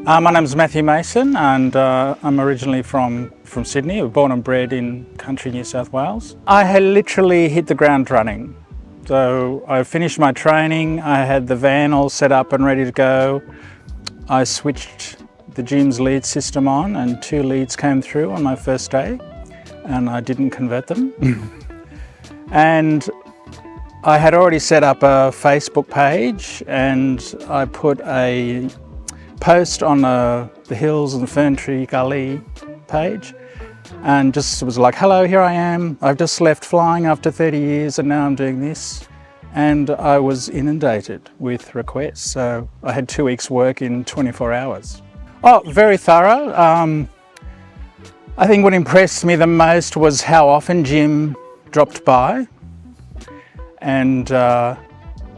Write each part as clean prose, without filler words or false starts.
My name's Matthew Mason, and I'm originally from Sydney. I was born and bred in country New South Wales. I had literally hit the ground running. So I finished my training, I had the van all set up and ready to go. I switched the gym's lead system on and 2 leads came through on my first day and I didn't convert them. And I had already set up a Facebook page and I put a post on the Hills and Fern Tree Gully page and just was like, hello, here I am. I've just left flying after 30 years and now I'm doing this. And I was inundated with requests. So I had 2 weeks work in 24 hours. Oh, very thorough. I think what impressed me the most was how often Jim dropped by. And I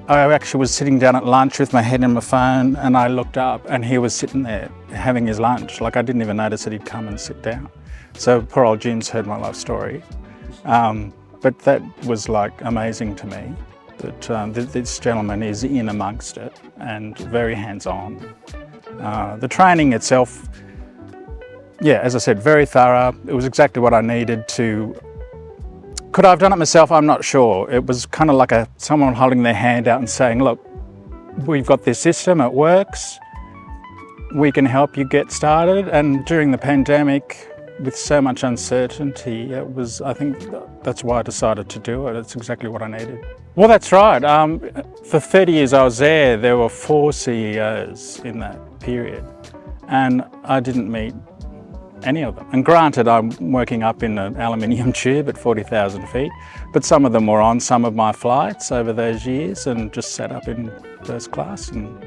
actually was sitting down at lunch with my head in my phone and I looked up and he was sitting there having his lunch. Like I didn't even notice that he'd come and sit down. So poor old Jim's heard my life story. But that was like amazing to me that this gentleman is in amongst it and very hands-on. The training itself, yeah, as I said, very thorough. It was exactly what I needed to. Could I have done it myself? I'm not sure. It was kind of like someone holding their hand out and saying, look, we've got this system, it works. We can help you get started. And during the pandemic, with so much uncertainty, I think that's why I decided to do it. It's exactly what I needed. Well, that's right. For 30 years I was there were 4 CEOs in that period. And I didn't meet any of them. And granted, I'm working up in an aluminium tube at 40,000 feet, but some of them were on some of my flights over those years and just sat up in first class and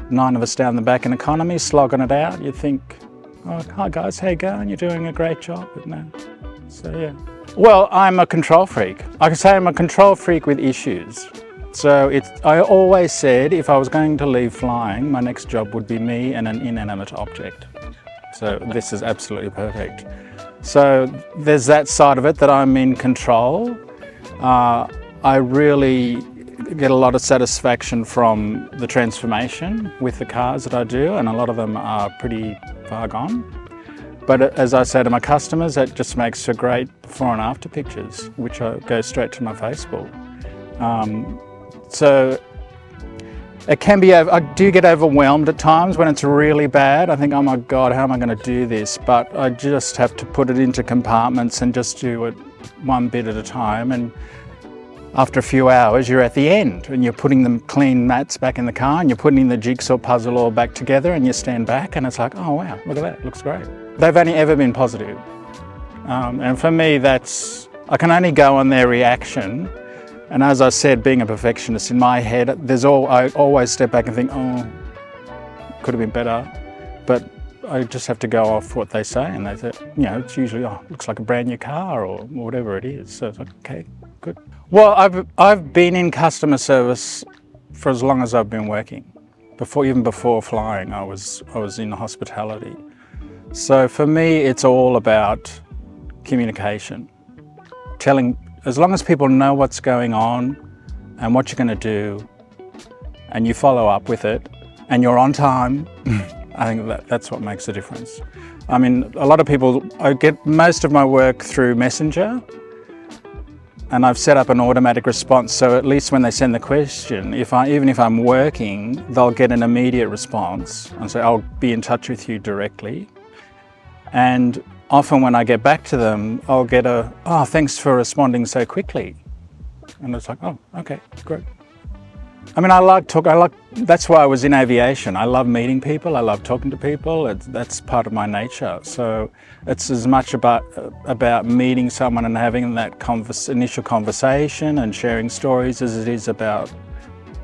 9 of us down the back in economy, slogging it out. You think, oh, hi guys, how you going? You're doing a great job. But no, so yeah. Well, I'm a control freak. I can say I'm a control freak with issues. So I always said if I was going to leave flying, my next job would be me and an inanimate object. So this is absolutely perfect. So there's that side of it that I'm in control. I really get a lot of satisfaction from the transformation with the cars that I do, and a lot of them are pretty far gone. But as I say to my customers, that just makes for great before and after pictures, which go straight to my Facebook. So it can be, I do get overwhelmed at times when it's really bad. I think, oh my God, how am I going to do this? But I just have to put it into compartments and just do it one bit at a time. And after a few hours, you're at the end and you're putting the clean mats back in the car and you're putting the jigsaw puzzle all back together and you stand back and it's like, oh wow, look at that, it looks great. They've only ever been positive. And for me, I can only go on their reaction. And as I said, being a perfectionist in my head, I always step back and think, oh, could have been better. But I just have to go off what they say. And they say, you know, it's usually, oh, looks like a brand new car or whatever it is. So it's like, okay, good. Well, I've been in customer service for as long as I've been working. Even before flying, I was in hospitality. So for me, it's all about communication. As long as people know what's going on and what you're going to do and you follow up with it and you're on time, I think that's what makes a difference. I mean, a lot of people, I get most of my work through Messenger and I've set up an automatic response. So at least when they send the question, even if I'm working, they'll get an immediate response and say, I'll be in touch with you directly. And often when I get back to them, I'll get oh, thanks for responding so quickly. And it's like, oh, okay, great. I mean, that's why I was in aviation. I love meeting people, I love talking to people. That's part of my nature. So it's as much about meeting someone and having that initial conversation and sharing stories as it is about,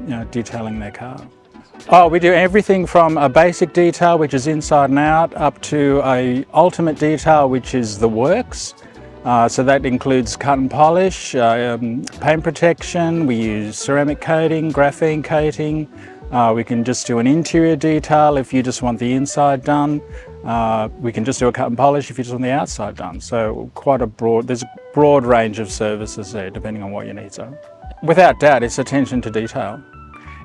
you know, detailing their car. Oh, we do everything from a basic detail, which is inside and out, up to a ultimate detail, which is the works. So that includes cut and polish, paint protection. We use ceramic coating, graphene coating. We can just do an interior detail if you just want the inside done. We can just do a cut and polish if you just want the outside done. So there's a broad range of services there, depending on what your needs are. Without doubt, it's attention to detail.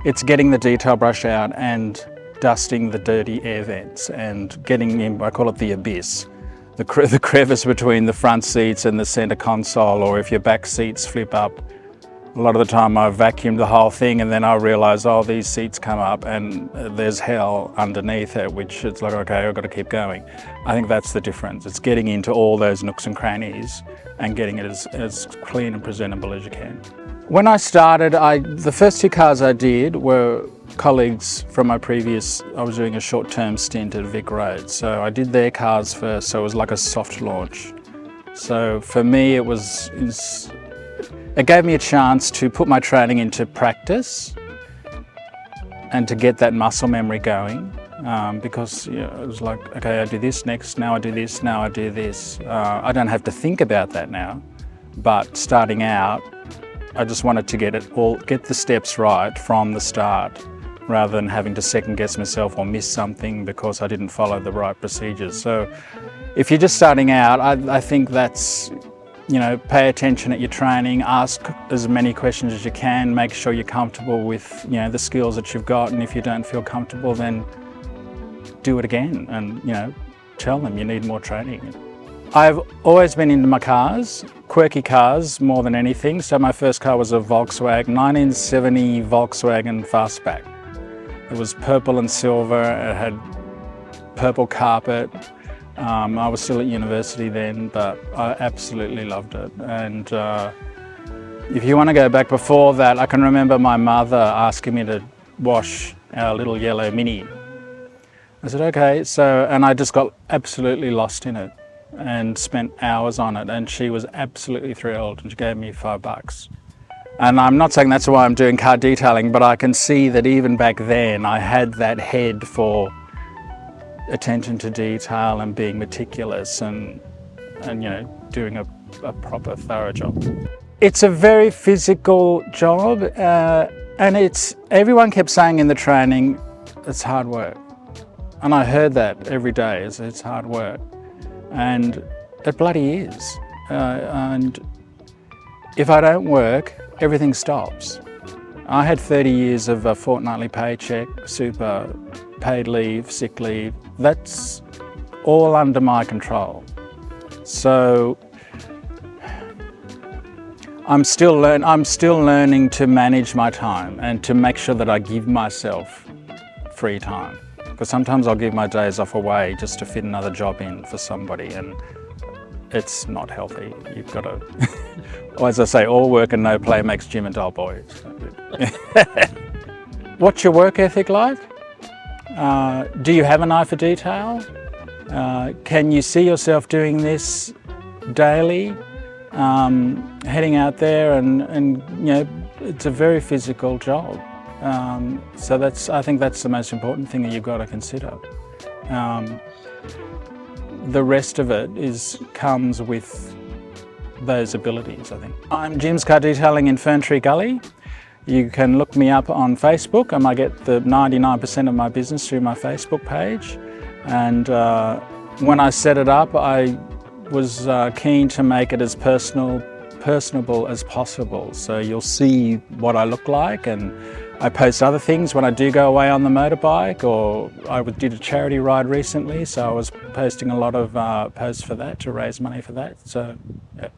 It's getting the detail brush out and dusting the dirty air vents and getting in, I call it the abyss, the crevice between the front seats and the centre console, or if your back seats flip up. A lot of the time I vacuumed the whole thing and then I realise, oh, these seats come up and there's hell underneath it, which it's like, okay, I've got to keep going. I think that's the difference. It's getting into all those nooks and crannies and getting it as clean and presentable as you can. When I started, the first 2 cars I did were colleagues from my previous, I was doing a short-term stint at Vic Road. So I did their cars first, so it was like a soft launch. So for me, it gave me a chance to put my training into practice and to get that muscle memory going. Because it was like, okay, I do this next, now I do this, now I do this. I don't have to think about that now, but starting out, I just wanted to get the steps right from the start, rather than having to second guess myself or miss something because I didn't follow the right procedures. So if you're just starting out, I think that's, pay attention at your training, ask as many questions as you can, make sure you're comfortable with, the skills that you've got, and if you don't feel comfortable, then do it again and, tell them you need more training. I've always been into my cars, quirky cars more than anything. So my first car was a Volkswagen, 1970 Volkswagen Fastback. It was purple and silver, it had purple carpet. I was still at university then, but I absolutely loved it. And if you want to go back before that, I can remember my mother asking me to wash our little yellow Mini. I said, okay, and I just got absolutely lost in it and spent hours on it, and she was absolutely thrilled and she gave me $5. And I'm not saying that's why I'm doing car detailing, but I can see that even back then I had that head for attention to detail and being meticulous and doing a proper thorough job. It's a very physical job, and everyone kept saying in the training, it's hard work. And I heard that every day, it's hard work. And it bloody is. And if I don't work, everything stops. I had 30 years of a fortnightly paycheck, super, paid leave, sick leave. That's all under my control. So I'm still learning to manage my time and to make sure that I give myself free time. Because sometimes I'll give my days off away just to fit another job in for somebody, and it's not healthy. You've got to, well, as I say, all work and no play makes Jim a dull boy. What's your work ethic like? Do you have an eye for detail? Can you see yourself doing this daily? Heading out there and it's a very physical job. So I think that's the most important thing that you've got to consider. The rest of it comes with those abilities, I think. I'm Jim's Car Detailing in Ferntree Gully. You can look me up on Facebook, and I get the 99% of my business through my Facebook page. And when I set it up, I was keen to make it as personable as possible. So you'll see what I look like, and I post other things when I do go away on the motorbike, or I did a charity ride recently, so I was posting a lot of posts for that to raise money for that. So, yeah.